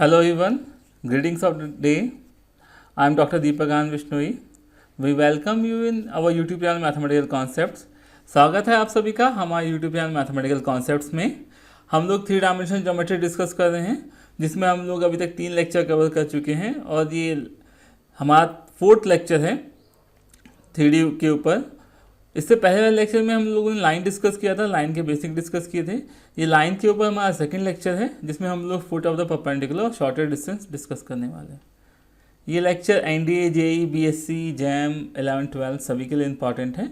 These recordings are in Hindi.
Hello everyone, greetings of the day. I am Dr. Deepakan Vishnoi. We welcome you in our YouTube channel Mathematical Concepts. स्वागत है आप सभी का हमारे YouTube चैनल मैथमेटिकल कॉन्सेप्ट्स में। हम लोग 3 डायमेंशन ज्योमेट्री डिस्कस कर रहे हैं, जिसमें हम लोग अभी तक 3 लेक्चर कवर कर चुके हैं और ये हमारा 4th लेक्चर है 3D के ऊपर। इससे पहले वाले लेक्चर में हम लोगों ने लाइन डिस्कस किया था, लाइन के बेसिक डिस्कस किए थे। ये लाइन के ऊपर हमारा सेकंड लेक्चर है, जिसमें हम लोग फुट ऑफ द परपेंडिकुलर और शॉर्टर डिस्टेंस डिस्कस करने वाले हैं। ये lecture NDA, JEE, BSc, JAM 11, 12 सभी के लिए इम्पॉर्टेंट है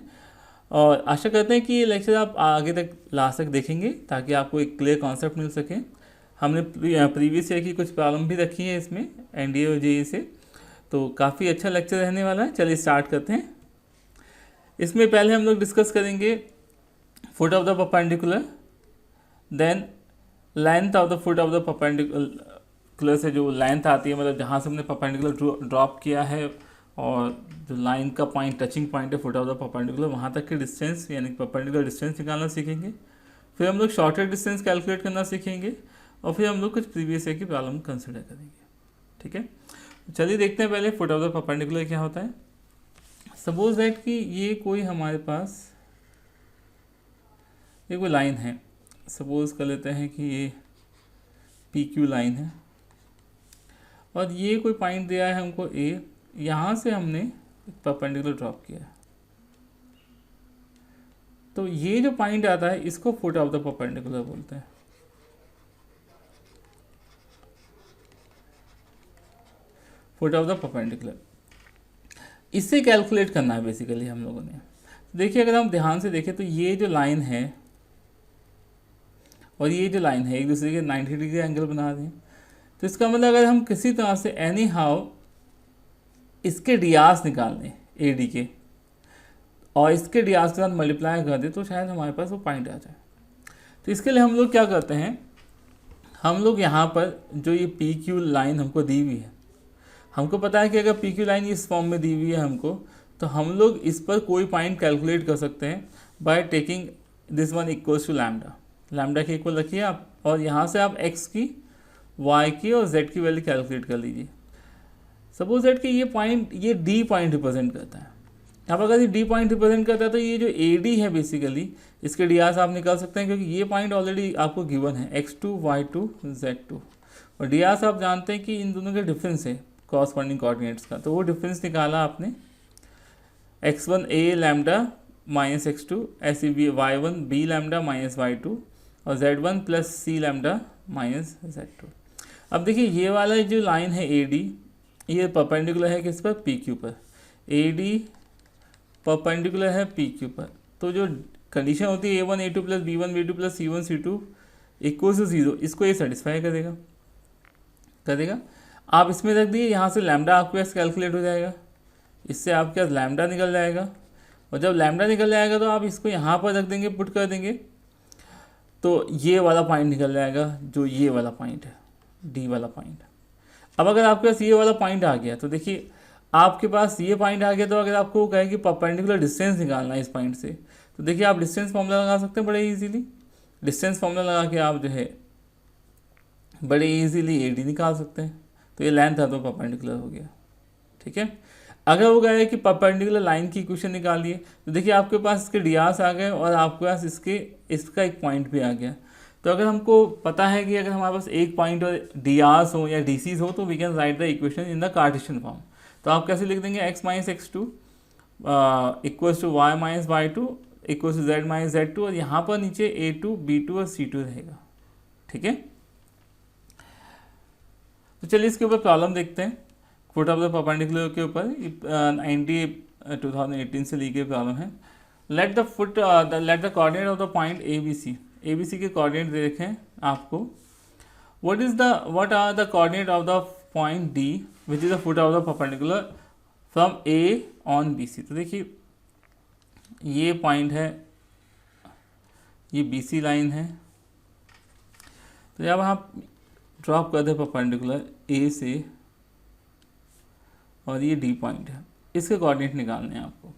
और आशा करते हैं कि ये लेक्चर आप आगे तक लास्ट तक देखेंगे ताकि आपको एक क्लियर कॉन्सेप्ट मिल सके। हमने प्रीवियस ईयर की कुछ प्रॉब्लम भी रखी है इसमें एनडीए और जेई से, तो काफ़ी अच्छा लेक्चर रहने वाला है। चलिए स्टार्ट करते हैं। इसमें पहले हम लोग डिस्कस करेंगे foot of the perpendicular, then length of the foot of the perpendicular से जो लेंथ आती है, मतलब जहाँ से हमने परपेंडिकुलर ड्रॉप किया है और जो लाइन का पॉइंट टचिंग पॉइंट है फुट ऑफ द परपेंडिकुलर, वहाँ तक के डिस्टेंस यानी परपेंडिकुलर डिस्टेंस निकालना सीखेंगे। फिर हम लोग शॉर्टर डिस्टेंस कैलकुलेट करना सीखेंगे और फिर हम लोग कुछ प्रीवियस ईयर की प्रॉब्लम कंसिडर करेंगे। ठीक है, चलिए देखते हैं पहले फुट ऑफ द परपेंडिकुलर क्या होता है। सपोज दैट कि ये कोई हमारे पास ये कोई लाइन है, सपोज कर लेते हैं कि ये पी क्यू लाइन है और ये कोई पॉइंट दिया है हमको ए, यहाँ से हमने परपेंडिकुलर ड्रॉप किया है। तो ये जो पॉइंट आता है इसको फुट ऑफ द परपेंडिकुलर बोलते हैं। फुट ऑफ द परपेंडिकुलर इससे कैलकुलेट करना है बेसिकली हम लोगों ने। देखिए अगर हम ध्यान से देखें तो ये जो लाइन है और ये जो लाइन है एक दूसरे के 90 डिग्री एंगल बना रहे हैं। तो इसका मतलब अगर हम किसी तरह से एनी हाउ इसके डियास निकाल लें ए डी के और इसके डियास के साथ मल्टीप्लाई कर दें तो शायद हमारे पास वो पॉइंट आ जाए। तो इसके लिए हम लोग क्या करते हैं, हम लोग यहाँ पर जो ये पी क्यू लाइन हमको दी हुई है, हमको पता है कि अगर पी क्यू लाइन इस फॉर्म में दी हुई है हमको, तो हम लोग इस पर कोई पॉइंट कैलकुलेट कर सकते हैं by taking this one equals to lambda. Lambda के इक्वल रखिए आप और यहाँ से आप एक्स की, वाई की और जेड की वैल्यू कैलकुलेट कर लीजिए। सपोज दैट कि ये पॉइंट ये डी पॉइंट रिप्रेजेंट करता है। अब अगर ये डी पॉइंट रिप्रेजेंट करता है तो ये जो ए डी है बेसिकली इसके डी आर आप निकाल सकते हैं, क्योंकि ये पॉइंट ऑलरेडी आपको गिवन है x2, y2, z2 और डी आर आप जानते हैं कि इन दोनों का डिफरेंस है कॉरस्पॉन्डिंग कोऑर्डिनेट्स का। तो वो डिफरेंस निकाला आपने, x1 a lambda minus x2, ऐसे भी y1 b lambda minus y2 और z1 plus c lambda minus z2। अब देखिए ये वाला जो लाइन है ए डी, ये परपेंडिकुलर है किस पर, पी क्यू पर। ए डी परपेंडिकुलर है पी क्यू पर, तो जो कंडीशन होती है a1 a2 plus b1 b2 plus c1 c2 equal to 0, इसको ये सेटिस्फाई करेगा। आप इसमें रख दिए, यहाँ से लैम्डा आपके पास कैलकुलेट हो जाएगा, इससे आपके पास लैम्डा निकल जाएगा और जब लैम्डा निकल जाएगा तो आप इसको यहाँ पर रख देंगे, पुट कर देंगे, तो ये वाला पॉइंट निकल जाएगा जो ये वाला पॉइंट है, डी वाला पॉइंट। अब अगर आपके पास ये वाला पॉइंट आ गया तो देखिए आपके पास ये पॉइंट आ गया, तो अगर आपको कहे कि परपेंडिकुलर डिस्टेंस निकालना है इस पॉइंट से, तो देखिए आप डिस्टेंस फॉर्मूला लगा सकते हैं बड़े इजीली। डिस्टेंस फॉर्मूला लगा के आप जो है बड़े इजीली ए डी निकाल सकते हैं। तो ये लेंथ है तो परपेंडिकुलर हो गया। ठीक है, अगर वो कहे कि परपेंडिकुलर लाइन की इक्वेशन निकालिए, तो देखिए आपके पास इसके डियास आ गए और आपके पास इसका एक पॉइंट भी आ गया। तो अगर हमको पता है कि अगर हमारे पास एक पॉइंट और डियास हो या डीसीज हो, तो we can write the equation in the Cartesian form. तो आप कैसे लिख देंगे, x minus x2 equals to y minus y2 equals to z minus z2 और यहाँ पर नीचे a2, b2 और c2 रहेगा। ठीक है, तो चलिए इसके ऊपर प्रॉब्लम देखते हैं। फुट ऑफ द परपेंडिकुलर के ऊपर 2018 से ली गई प्रॉब्लम है। Let the coordinate of the point A B C के कोऑर्डिनेट देखें आपको। What are the coordinate of the point D which is the foot of the perpendicular from A on B C. तो देखिए ये पॉइंट है, ये बी सी लाइन है, तो जब आप ड्रॉप कर दे परपेंडिकुलर ए से और ये डी पॉइंट है, इसके कोऑर्डिनेट निकालने हैं आपको।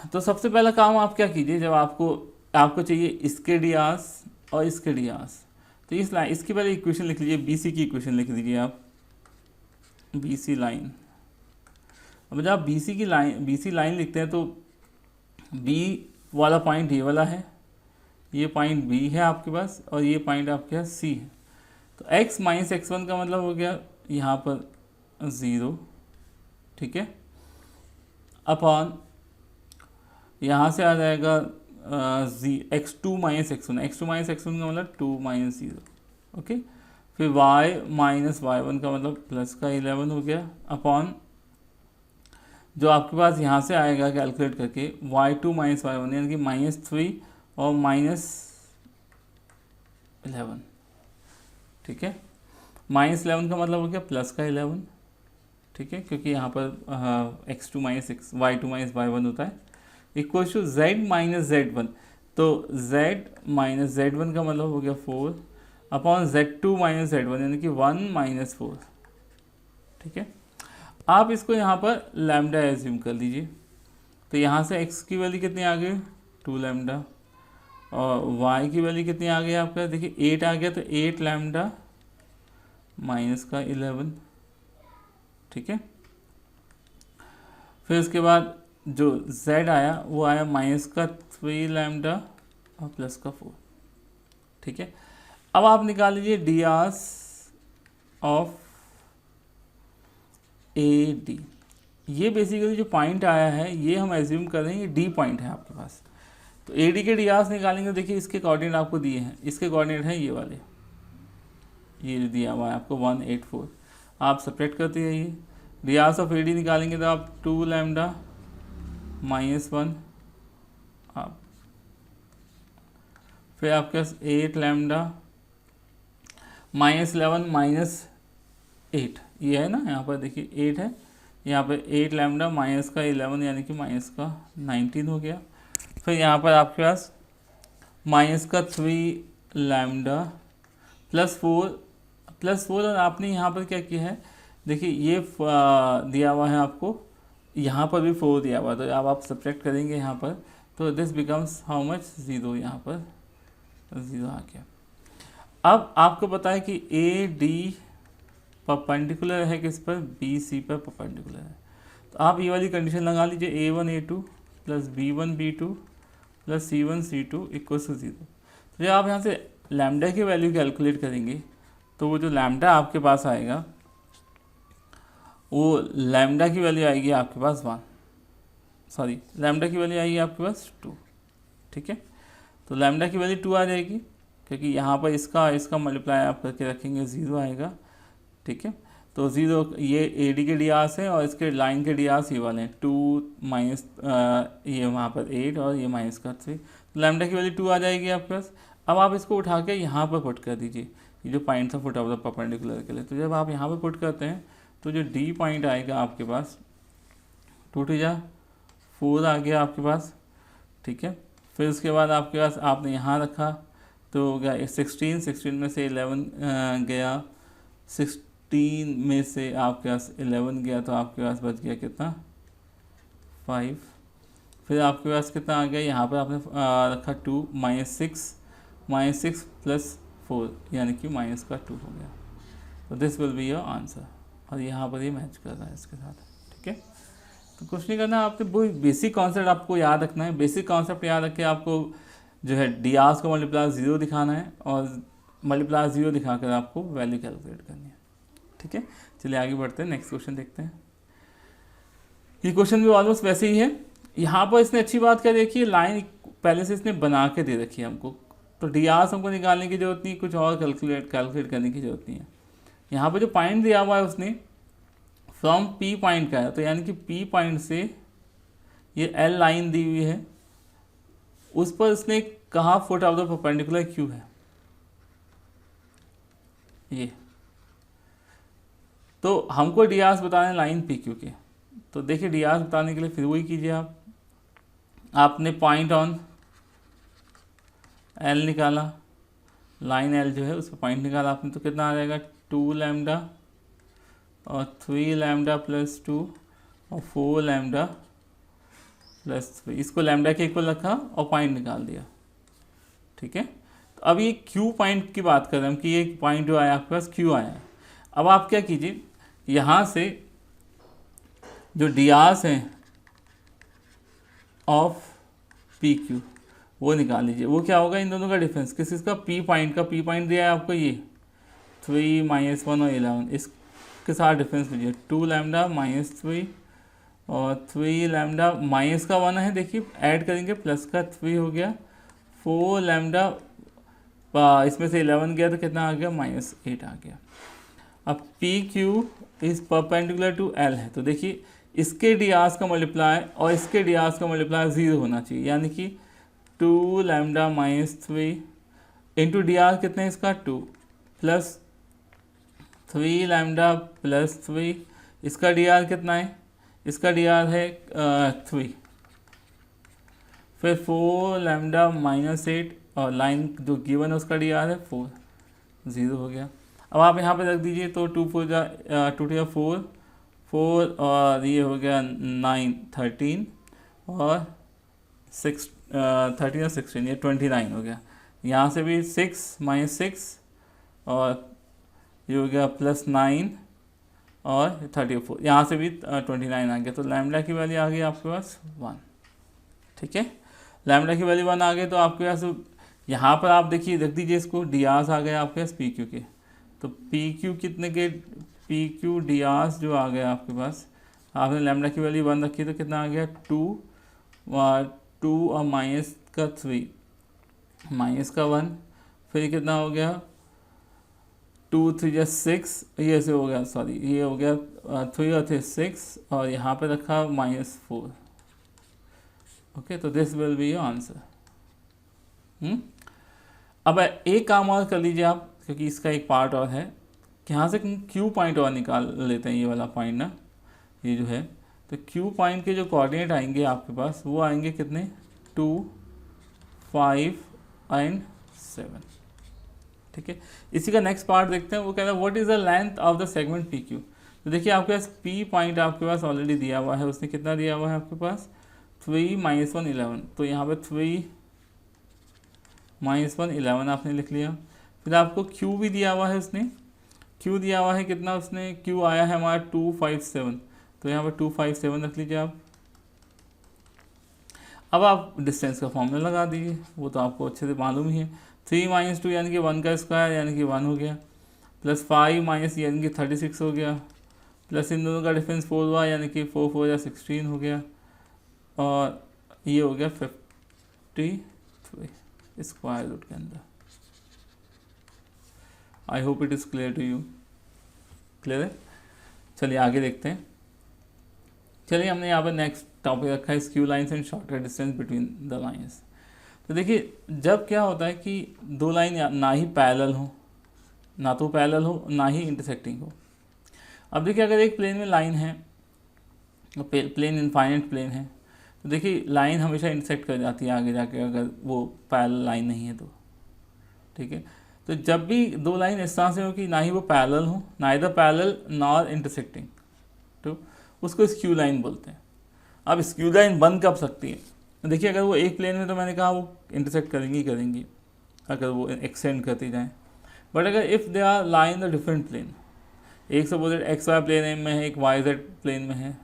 तो सबसे पहला काम आप क्या कीजिए, जब आपको चाहिए इसके डियास और इसके डियास, तो इस लाइन, इसकी पहले इक्वेशन लिख लीजिए, बी सी की इक्वेशन लिख दीजिए आप, बी सी लाइन। अब जब आप बी सी लाइन लिखते हैं तो बी वाला पॉइंट ये वाला है, ये पॉइंट बी है आपके पास, और ये पॉइंट आपके पास सी है। तो x माइनस x1 का मतलब हो गया यहाँ पर 0, ठीक है, अपॉन यहाँ से आ जाएगा x2 minus x1, x2 minus x1 का मतलब 2 माइनस 0, ओके। फिर y माइनस y1 का मतलब प्लस का 11 हो गया, अपॉन जो आपके पास यहाँ से आएगा कैलकुलेट करके y2 माइनस y1 यानी कि -3 और -11, ठीक है। -11 का मतलब हो गया प्लस का 11, ठीक है, क्योंकि यहाँ पर x2 minus y2 minus y1 होता है, equal to z minus z1। तो z माइनस z1 का मतलब हो गया 4 अपॉन z2 माइनस z1 यानी कि 1 माइनस 4, ठीक है। आप इसको यहाँ पर लैम्डा एज्यूम कर लीजिए। तो यहाँ से x की वैल्यू कितनी आ गई 2 लैम्डा, और y की वैल्यू कितनी आ गई आपका, देखिए 8 आ गया, तो 8 लैम्डा माइनस का 11, ठीक है। फिर उसके बाद जो z आया वो आया माइनस का 3 लैम्डा और प्लस का 4, ठीक है। अब आप निकाल लीजिए D Rs of A D. ये बेसिकली जो पॉइंट आया है ये हम एज्यूम कर रहे हैं ये डी पॉइंट है आपके पास। तो ए डी के डी आर्स निकालेंगे, देखिए इसके कोऑर्डिनेट आपको दिए हैं, इसके कोऑर्डिनेट हैं ये वाले, ये दिया हुआ है आपको 184, आप सब्ट्रैक्ट करते रहिए। D Rs of A D निकालेंगे तो आप 2 लैम्डा माइनस 1, आप फिर आपके पास 8 लैम्डा माइनस 11 माइनस 8, ये है ना, यहाँ पर देखिए 8 है, यहाँ पर 8 लैम्डा माइनस का 11 यानी कि माइनस का 19 हो गया। फिर यहाँ पर आपके पास माइनस का 3 लैम्डा प्लस 4 और आपने यहाँ पर क्या किया है, देखिए ये दिया हुआ है आपको, यहाँ पर भी 4 दिया हुआ है, तो अब आप सब्ट्रैक्ट करेंगे यहाँ पर, तो दिस बिकम्स हाउ मच 0, यहाँ पर 0 आ गया। अब आपको पता है कि ए डी परपेंडिकुलर है किस पर, बी सी पर परपेंडिकुलर है। तो आप ये वाली कंडीशन लगा लीजिए A1 A2 plus B1 B2 plus C1 C2 equal to 0। तो जब आप यहाँ से लैम्डा की वैल्यू कैलकुलेट करेंगे तो वो जो लैम्डा आपके पास आएगा वो लैम्डा की वैल्यू आएगी आपके पास लैम्डा की वैल्यू आएगी आपके पास 2, ठीक है। तो लैम्डा की वैल्यू 2 आ जाएगी, क्योंकि यहाँ पर इसका मल्टीप्लाई आप करके रखेंगे 0 आएगा, ठीक है। तो 0 ये ए डी के डी आर्स है और इसके लाइन के डी आर्स ये वाले हैं 2 माइनस ये वहाँ पर 8 और ये माइनस का 3, तो लैम्डा की वैल्यू 2 आ जाएगी आपके पास। अब आप इसको उठा के यहाँ पर पुट कर दीजिए, ये जो पॉइंट था फुट ऑफ द परपेंडिकुलर के लिए। तो जब आप यहाँ पर पुट करते हैं तो जो डी पॉइंट आएगा आपके पास 2 × 4 आ गया आपके पास, ठीक है। फिर उसके बाद आपके पास आपने यहाँ रखा तो हो गया 16 में से 11 गया, 16 में से आपके पास 11 गया, तो आपके पास बच गया कितना 5। फिर आपके पास कितना आ गया, यहाँ पर आपने रखा 2 -6 प्लस 4 यानी कि माइनस का 2 हो गया। तो this will be your answer, और यहाँ पर ये मैच कर रहा है इसके साथ, ठीक है। तो कुछ नहीं करना, आपने वो बेसिक कॉन्सेप्ट आपको याद रखना है। बेसिक कॉन्सेप्ट याद रख के आपको जो है डी आर्स को मल्टीप्लाई 0 दिखाना है और मल्टीप्लाई 0 दिखाकर आपको वैल्यू कैलकुलेट करनी है, ठीक है। चलिए आगे बढ़ते हैं, नेक्स्ट क्वेश्चन देखते हैं। ये क्वेश्चन भी ऑलमोस्ट वैसे ही है। यहाँ पर इसने अच्छी बात क्या देखी है, लाइन पहले से इसने बना के दे रखी है हमको, तो डी आर्स हमको निकालने की जरूरत नहीं, कुछ और कैलकुलेट करने की जरूरत नहीं है। यहाँ पर जो पॉइंट दिया हुआ है उसने फ्रॉम पी पॉइंट का है, तो यानी कि पी पॉइंट से ये एल लाइन दी हुई है, उस पर उसने कहा foot of the perpendicular Q है ये। तो हमको डी आर्स बताने लाइन पी क्यू के, तो देखिए डी आर्स बताने के लिए फिर वही कीजिए आपने पॉइंट ऑन एल निकाला, लाइन एल जो है उस पर पॉइंट निकाला आपने, तो कितना आ जाएगा 2 लैम्डा और 3 लैम्डा प्लस 2 और 4 लैम्डा प्लस 3, इसको लैम्डा के इक्वल रखा और पॉइंट निकाल दिया, ठीक है। तो अब ये क्यू पॉइंट की बात कर रहे हैं हम कि ये पॉइंट जो आया आपके पास क्यू आया है। अब आप क्या कीजिए, यहाँ से जो डी आर्स हैं ऑफ पी क्यू वो निकाल लीजिए। वो क्या होगा, इन दोनों का डिफरेंस, किस इसका, पी पॉइंट का। पी पॉइंट दिया है आपको ये 3 -1 और 11, इसके साथ डिफरेंस लीजिए 2 लैम्डा -3 और 3 लैम्डा माइनस का 1 है, देखिए ऐड करेंगे प्लस का 3 हो गया, 4 लैम्डा, इसमें से 11 गया तो कितना आ गया, -8 आ गया। अब P Q is perpendicular to L है, तो देखिए इसके डी आर्स का मल्टीप्लाई और इसके डी आर्स का मल्टीप्लाई 0 होना चाहिए, यानी कि 2 लैम्डा -3 इंटू डी आर कितने हैं इसका 2 प्लस 3 लैम्डा प्लस 3, इसका डी आर कितना है, इसका डी आर है 3, फिर 4 लैम्डा -8 और लाइन जो गिवन है उसका डी आर है 4, 0 हो गया। अब आप यहाँ पे रख दीजिए तो 2 4 4 4 और ये हो गया 9 13 और 6 13 और 16 ये 29 हो गया। यहाँ से भी 6 -6 और ये हो गया +9 और 34, यहाँ से भी 29 आ गया। तो लैम्डा की वैल्यू आ गई आपके पास 1, ठीक है। लैम्डा की वैल्यू 1 आ गई तो आपके पास यहाँ पर आप देखिए रख दीजिए इसको, डी आर्स आ गए आपके पास पी क्यू के, तो पी क्यू कितने के, पी क्यू डी आर्स जो आ गया आपके पास, आपने लैम्डा की वैल्यू 1 रखी तो कितना आ गया 2 और माइनस का 3 माइनस का 1, फिर कितना हो गया 2 3 6, ये से हो गया, सॉरी ये हो गया 3 और 3 6 और यहाँ पे रखा -4। ओके, तो this will be your answer. अब एक काम और कर लीजिए आप, क्योंकि इसका एक पार्ट और है कि यहाँ से क्यू पॉइंट और निकाल लेते हैं, ये वाला पॉइंट ना, ये जो है, तो क्यू पॉइंट के जो कोऑर्डिनेट आएंगे आपके पास वो आएंगे कितने 2 5 एंड 7, ठीक है। इसी का नेक्स्ट पार्ट देखते हैं, वो कह रहा है what is the length of the segment P Q. तो देखिए आपके पास पी पॉइंट आपके पास ऑलरेडी दिया हुआ है, उसने कितना दिया हुआ है आपके पास 3 -1 11, तो यहाँ पे 3 -1 11 आपने लिख लिया। फिर आपको क्यू भी दिया हुआ है उसने, क्यू दिया हुआ है कितना, उसने क्यू आया है हमारा 257, तो यहाँ पर 257 रख लीजिए आप। अब आप डिस्टेंस का फॉर्मूला लगा दीजिए, वो तो आपको अच्छे से मालूम ही है, 3 - 2 यानी कि 1 का स्क्वायर यानी कि 1 हो गया, प्लस 5 माइनस यानी कि 36 हो गया, प्लस इन दोनों का डिफरेंस 4 हुआ यानी कि 4 4 या 16 हो गया, और ये हो गया 53 स्क्वायर रूट के अंदर। I hope it is clear to you, clear है। चलिए आगे देखते हैं। चलिए हमने यहाँ पर नेक्स्ट टॉपिक रखा है skew lines and shorter distance between the lines. तो देखिए जब क्या होता है कि दो लाइन ना ही पैरेलल हो, ना तो पैरेलल हो ना ही इंटरसेक्टिंग हो। अब देखिए अगर एक प्लेन में लाइन है, प्लेन इनफाइनाइट प्लेन है, तो देखिए लाइन हमेशा इंटरसेक्ट कर जाती है आगे जाके, अगर वो पैरेलल लाइन नहीं है तो, ठीक है। तो जब भी दो लाइन इस तरह से हो कि ना ही वो पैरेलल हो, ना इधर पैरेलल नॉर इंटरसेक्टिंग, तो उसको स्क्यू लाइन बोलते हैं। अब स्क्यू लाइन बन कब सकती है, देखिए अगर वो एक प्लेन में तो मैंने कहा वो इंटरसेक्ट करेंगी करेंगी अगर वो एक्सटेंड करती जाएँ, बट अगर if they are line the different plane, एक सपोज एक्स वाई प्लेन में है, एक वाई जेड प्लेन में है,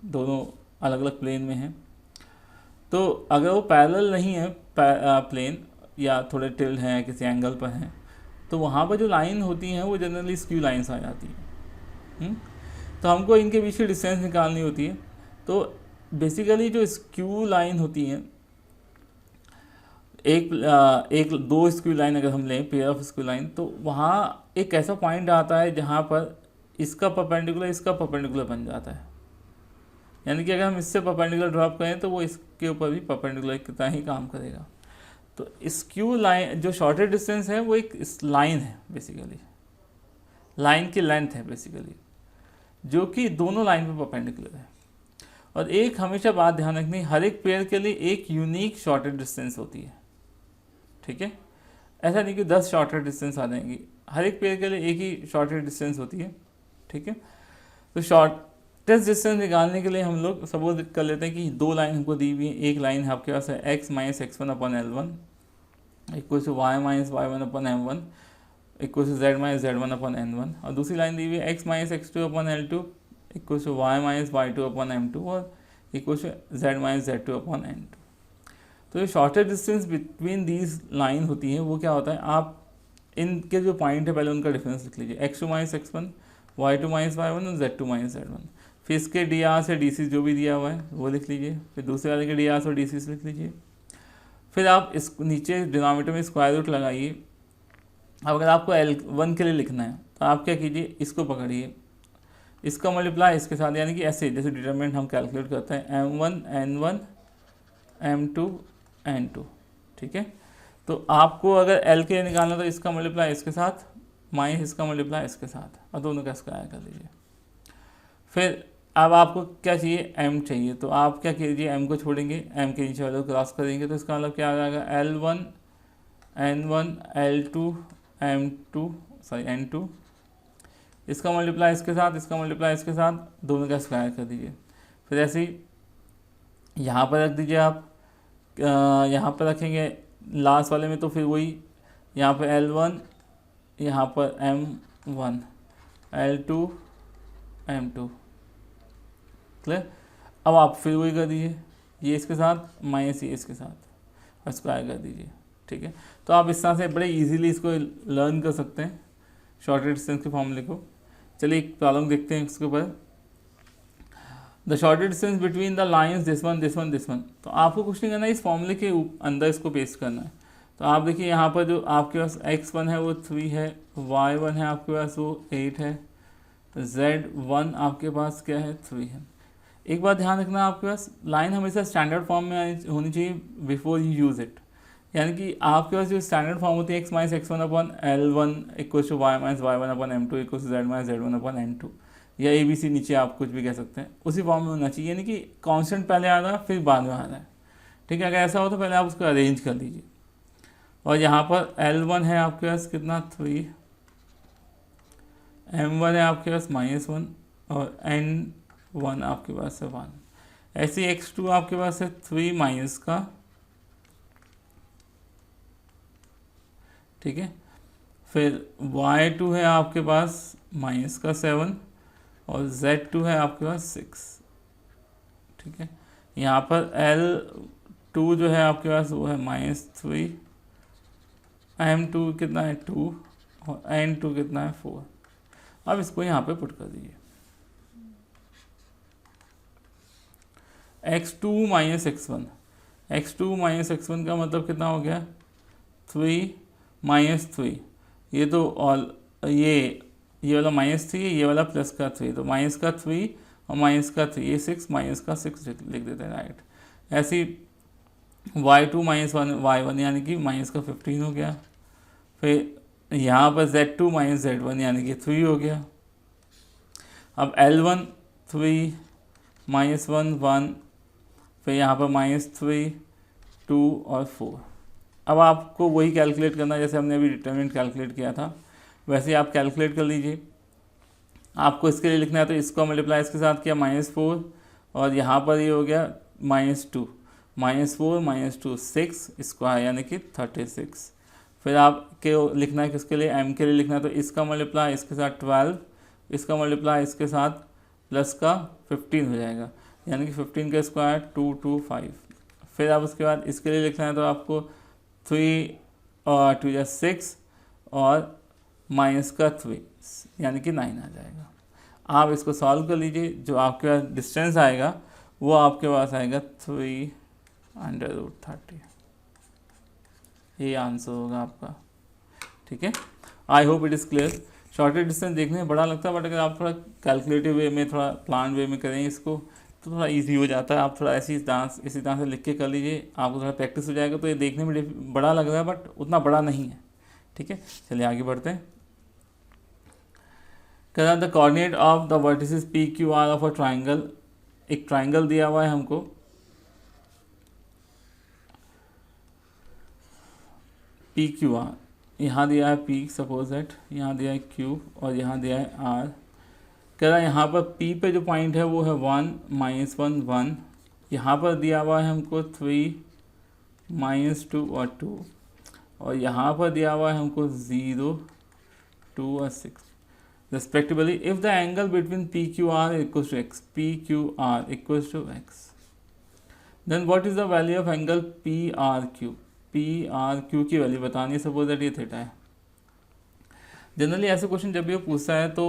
दोनों अलग अलग प्लेन में है, तो अगर वो पैरेलल नहीं है प्लेन या थोड़े टिल्ड हैं किसी एंगल पर हैं, तो वहाँ पर जो लाइन होती हैं वो जनरली स्क्यू लाइन्स आ जाती हैं। तो हमको इनके बीच की डिस्टेंस निकालनी होती है। तो बेसिकली जो स्क्यू लाइन होती हैं, एक दो स्क्यू लाइन अगर हम लें, पेयर ऑफ स्क्यू लाइन, तो वहाँ एक ऐसा पॉइंट आता है जहाँ पर इसका परपेंडिकुलर बन जाता है, यानी कि अगर हम इससे परपेंडिकुलर ड्रॉप करें तो वो इसके ऊपर भी परपेंडिकुलर की तरह ही काम करेगा। तो स्क्यू लाइन जो शॉर्टेस्ट डिस्टेंस है वो एक लाइन है, बेसिकली लाइन की लेंथ है बेसिकली, जो कि दोनों लाइन पे परपेंडिकुलर है। और एक हमेशा बात ध्यान रखनी, हर एक पेयर के लिए एक यूनिक शॉर्टेस्ट डिस्टेंस होती है, ठीक है। ऐसा नहीं कि 10 शॉर्टेस्ट डिस्टेंस आ जाएंगी, हर एक पेयर के लिए एक ही शॉर्टेस्ट डिस्टेंस होती है, ठीक है। तो शॉर्टेस्ट डिस्टेंस निकालने के लिए हम लोग सपोज कर लेते हैं कि दो लाइन हमको दी हुई है, एक लाइन है आपके पास है x - x1/L1 equal to Y minus Y one upon m one equal to Z minus Z one upon n one, और दूसरी लाइन दी हुई है x minus x two upon l two equal to Y minus y two upon m two और equal to Z minus z two upon n two. तो ये shortest distance between these line होती है वो क्या होता है, आप इनके जो पॉइंट है पहले उनका डिफरेंस लिख लीजिए, x two minus x one, y two minus Y one और z two minus Z one. फिर इसके डी आर से डी सी जो भी दिया हुआ है वो लिख लीजिए, फिर दूसरे वाले के डी आर और डी सी लिख लीजिए। फिर आप इस नीचे डिनोमिनेटर में स्क्वायर रूट लगाइए। अब अगर आपको L1 के लिए लिखना है तो आप क्या कीजिए, इसको पकड़िए, इसका मल्टीप्लाई इसके साथ, यानी कि ऐसे जैसे डिटरमिनेंट हम कैलकुलेट करते हैं M1 N1 M2 N2, ठीक है। तो आपको अगर L के लिए निकालना तो इसका मल्टीप्लाई इसके साथ माइनस इसका मल्टीप्लाई इसके साथ और दोनों का स्क्वायर कर लीजिए। फिर अब आपको क्या चाहिए, M चाहिए, तो आप क्या कीजिए, M को छोड़ेंगे, M के नीचे वाले को क्रॉस करेंगे तो इसका मतलब क्या आ जाएगा, L1 N1 L2 M2 sorry N2, इसका मल्टीप्लाई इसके साथ, इसका मल्टीप्लाई इसके साथ, दोनों का स्क्वायर कर दीजिए। फिर ऐसे ही यहाँ पर रख दीजिए आप, यहाँ पर रखेंगे लास्ट वाले में तो फिर वही यहाँ पर L1, यहाँ पर M1 L2 M2, क्लियर। अब आप फिर वही कर दीजिए, ये इसके साथ माइनस ये इसके साथ और स्क्वायर कर दीजिए, ठीक है। तो आप इस तरह से बड़े इजीली इसको लर्न कर सकते हैं शॉर्टेस्ट डिस्टेंस के फॉर्मूले को। चलिए एक प्रॉब्लम देखते हैं इसके ऊपर। The shortest distance between the lines this one this one this one. तो आपको कुछ नहीं करना है, इस फॉर्मूले के अंदर इसको पेस्ट करना है। तो आप देखिए यहाँ पर जो आपके पास x1 है वो 3 है, y1 है आपके पास वो 8 है, z1 आपके पास क्या है 3 है। एक बात ध्यान रखना, आपके पास लाइन हमेशा स्टैंडर्ड फॉर्म में होनी चाहिए बिफोर यू यूज़ इट, यानी कि आपके पास जो स्टैंडर्ड फॉर्म होती है x minus x one upon L1 equal to Y minus Y one upon M2 equal to Z minus Z one upon N2, या ABC नीचे आप कुछ भी कह सकते हैं, उसी फॉर्म में होना चाहिए, यानी कि कांस्टेंट पहले आ रहा है फिर बाद में आ रहा है, ठीक है। अगर ऐसा हो तो पहले आप उसको अरेंज कर लीजिए। और यहाँ पर L1 है आपके पास कितना 3, M1 है आपके पास -1 और N1 आपके पास है 1। ऐसे x2 आपके पास है 3 माइनस का, ठीक है। फिर y2 है आपके पास माइनस का 7 और z2 है आपके पास 6, ठीक है। यहाँ पर L2 जो है आपके पास वो है -3, M2 कितना है 2 और N2 कितना है 4। अब इसको यहाँ पे पुट कर दीजिए, x2 minus x1, x2 minus x1 का मतलब कितना हो गया 3 माइनस 3, ये तो ऑल ये वाला -3 है, ये वाला प्लस का 3, तो माइनस का 3 और माइनस का 3, ये 6 माइनस का 6 लिख देते हैं, राइट। ऐसे y2 माइनस y1 यानी कि माइनस का 15 हो गया। फिर यहाँ पर z2 माइनस z1 यानी कि 3 हो गया। अब L1 3 माइनस 1 1, फिर यहाँ पर -3 2 और 4। अब आपको वही कैलकुलेट करना है जैसे हमने अभी डिटरमिनेंट कैलकुलेट किया था, वैसे ही आप कैलकुलेट कर लीजिए। आपको इसके लिए लिखना है तो इसको मल्टीप्लाई इसके साथ किया -4 और यहाँ पर ये हो गया -2, -4 -2 6 स्क्वायर यानी कि 36। फिर आपके लिखना है किसके लिए, m के लिए लिखना है तो इसका मल्टीप्लाई इसके साथ 12, इसका मल्टीप्लाई इसके साथ प्लस का 15 हो जाएगा, यानी कि 15 का स्क्वायर 225। फिर आप उसके बाद इसके लिए लिखना है तो आपको 3 और 2 6 और माइनस का 3 यानी कि 9 आ जाएगा। आप इसको सॉल्व कर लीजिए, जो आपके पास डिस्टेंस आएगा वो आपके पास आएगा 3√30, ये आंसर होगा आपका, ठीक है। आई hope it is clear. Shortage distance देखने में बड़ा लगता है, बट अगर आप थोड़ा कैलकुलेटिव वे में, थोड़ा प्लान वे में करें इसको तो थोड़ा इजी हो जाता है। आप थोड़ा इसी तरह से लिख के कर लीजिए, आपको थोड़ा प्रैक्टिस हो जाएगा तो ये देखने में बड़ा लग रहा है बट उतना बड़ा नहीं है, ठीक है। चलिए आगे बढ़ते हैं। कहना the coordinate of the vertices P Q R of a triangle. एक ट्राइंगल दिया हुआ है हमको, पी क्यू आर, यहाँ दिया है P सपोज दैट, यहाँ दिया है Q और यहाँ दिया है R। कह रहा है यहाँ पर P पे जो पॉइंट है वो है 1 -1 1, यहाँ पर दिया हुआ है हमको 3 -2 और 2, और यहाँ पर दिया हुआ है हमको 0, 2 और 6 respectively. If the angle between PQR equals to x, PQR equals to x, then what is the value of angle PRQ? PRQ की वैल्यू बतानी है, सपोज दैट ये थीटा है. जनरली ऐसे क्वेश्चन जब भी वो पूछता है तो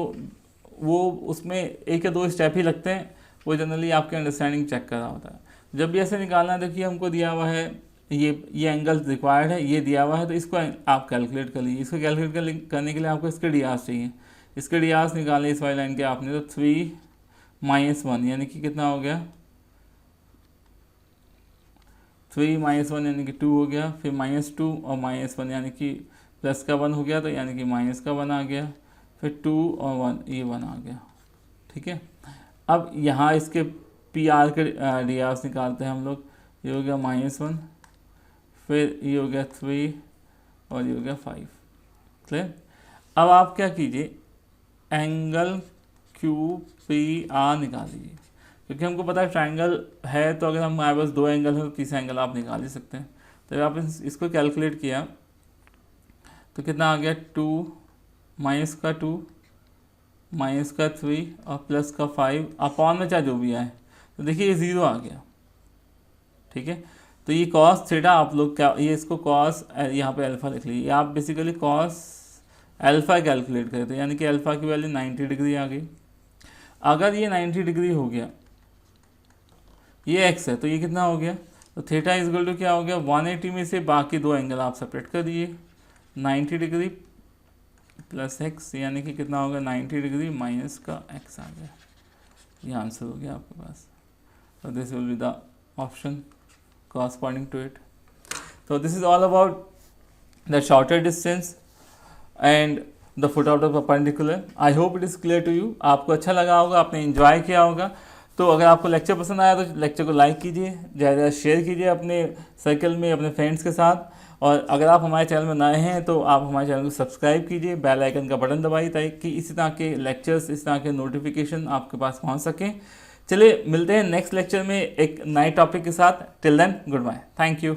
वो उसमें एक या दो स्टेप ही लगते हैं, वो जनरली आपके अंडरस्टैंडिंग चेक कर रहा होता है. जब भी ऐसे निकालना है, देखिए हमको दिया हुआ है ये एंगल रिक्वायर्ड है, ये दिया हुआ है, तो इसको आप कैलकुलेट कर लीजिए. इसको कैलकुलेट करने के लिए आपको इसके डियास चाहिए. इसके डियास निकाले इस वाली लाइन के आपने, तो 3 - 1 यानी कि कितना हो गया, 3 - 1 यानी कि 2 हो गया. फिर -2 और -1 यानी कि प्लस का 1 हो गया, तो यानी कि माइनस का 1 आ गया. फिर 2 और 1, ये 1 आ गया. ठीक है. अब यहाँ इसके PR के डियास निकालते हैं हम लोग. ये हो गया -1, फिर ये हो गया 3 और ये हो गया 5. क्लियर. अब आप क्या कीजिए, एंगल QPR निकाल लीजिए, क्योंकि हमको पता है ट्रायंगल है, तो अगर हमारे पास दो एंगल है तो तीसरा एंगल आप निकाल ही सकते हैं. तो जब आप इसको कैलकुलेट किया तो कितना आ गया, 2 - 2 -3 और प्लस का 5 अपॉन में चाहे जो भी आए, तो देखिए ये 0 आ गया. ठीक है. तो ये कॉस थीटा आप लोग क्या, ये इसको कॉस, यहाँ पे अल्फा लिख लीजिए. आप बेसिकली कॉस अल्फा कैलकुलेट करें, तो यानी कि अल्फा की वैल्यू 90 डिग्री आ गई. अगर ये 90 डिग्री हो गया, ये एक्स है, तो ये कितना हो गया, तो थीटा इज इक्वल टू क्या हो गया, 180 में से बाकी दो एंगल आप सेपरेट कर दिए. 90 डिग्री प्लस एक्स यानी कि कितना होगा, 90 डिग्री माइनस का एक्स आ गया. ये आंसर हो गया आपके पास. तो this will be the option corresponding to it. So this is all about the shorter distance and the foot of the perpendicular. I hope it is clear to you. आपको अच्छा लगा होगा, आपने एंजॉय किया होगा. तो अगर आपको लेक्चर पसंद आया तो लेक्चर को लाइक कीजिए, ज़्यादा शेयर कीजिए अपने सर्कल में, अपने फ्रेंड्स के साथ. और अगर आप हमारे चैनल में नए हैं तो आप हमारे चैनल को सब्सक्राइब कीजिए, बेल आइकन का बटन दबाइए, ताकि इसी तरह के लेक्चर्स, इस तरह के नोटिफिकेशन आपके पास पहुंच सकें. चलिए मिलते हैं नेक्स्ट लेक्चर में एक नए टॉपिक के साथ. Till then good bye. Thank you.